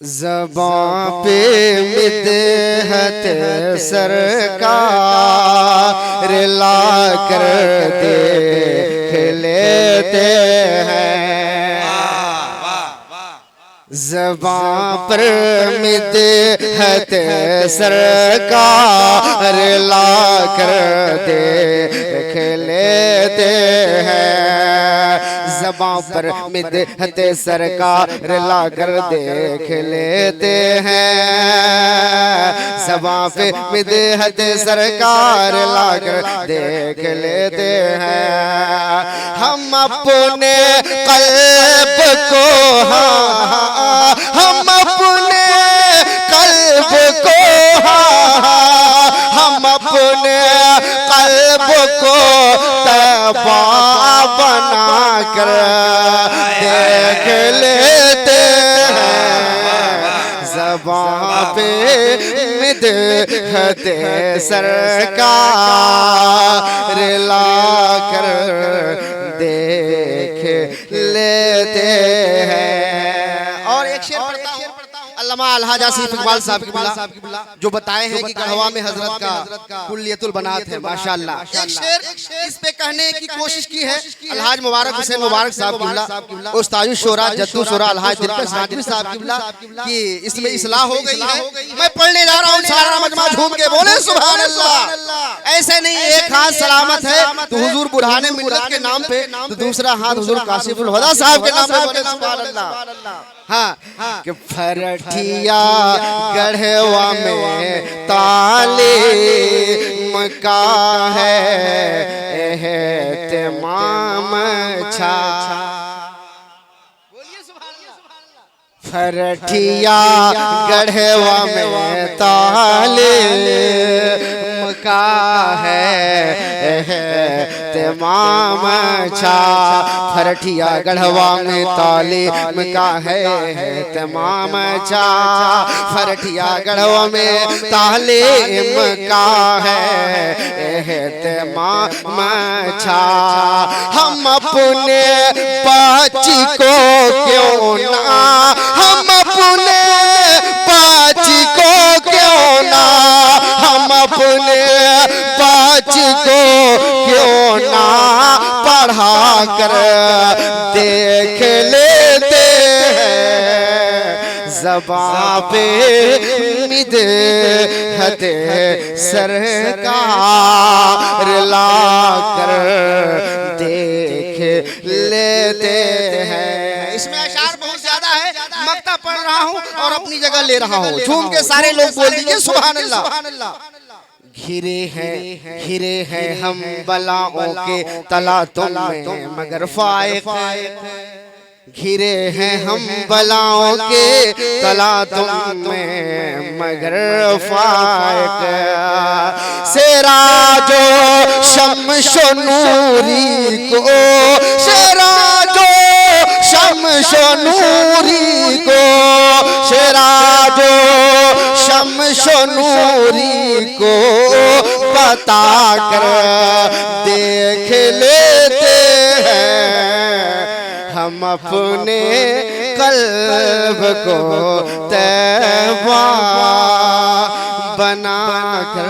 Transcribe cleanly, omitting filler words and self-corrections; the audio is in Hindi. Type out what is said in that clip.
ज़बां पे मिदहत सरकार ला कर देख लेते हैं। ज़बां पर मिदहत सरकार ला कर देख लेते हैं। ज़बां पर मिदहत सरकार ला कर देख लेते हैं। ज़बां पे मिदहत सरकार ला कर देख लेते हैं। हम अपने क़ल्ब को हम अपने क़ल्ब को हम अपने क़ल्ब को तबा बना कर देख लेते हैं। ज़बां पे मिदहत सरकार ला कर देख लेते हैं। और एक शेर पढ़ता हूँ अल्लामा अलहाज आसिफ इकबाल साहब की जो बताए हैं कि गढ़वा में हजरत का कुल्लियतुल बनात है माशाअल्लाह। एक शेर इस पे कहने की कोशिश की है अलहाज मुबारक हुसैन मुबारक साहब की उस्ताद शुरा जद्दू शुरा अलहाज दिलकश नादवी साहब की इसमें इस्लाह हो गई है। मैं पढ़ने जा रहा हूँ, सारा मजमा झूम के बोले सुभान अल्लाह। ऐसे नहीं एक हाथ सलामत है तो हुजूर बुरहाने मिल्लत के नाम पे, तो दूसरा हाथ हुजूर काशिफुल हुदा साहब के नाम पे बोले सुभान अल्लाह। हाँ कि फरठिया गढ़वा में तालीम का है एहतिमाम छा। फरठिया गढ़वा में तालीम का है एहतिमाम छा। फरठिया गढ़वा में तालीम का है एहतिमाम छा। फरठिया गढ़वा में तालीम का है एहतिमाम छा। हम अपने बच्ची को क्यों ना हम अपने बच्ची को क्यों ना हम अपने बच्ची को क्यों ना पढ़ा कर देख लेते हैं। ज़बां पे मिदहत सरकार ला कर देख लेते हैं। इसमें अशार बहुत ज्यादा है, मक्ता पढ़ रहा हूँ और अपनी जगह ले रहा हूँ। झूम के सारे लोग बोल दीजिए सुभान अल्लाह। घिरे हैं हम बलाओं के तलातों में मगर फायक। घिरे हैं हम बलाओं के तलातों में मगर फायक। सिराजो शम्सो नूरी को सिराजो शम्सो नूरी को सिराजो शम्सो नूरी को बता कर देख लेते हैं। हम अपने क़ल्ब को तैबा बना कर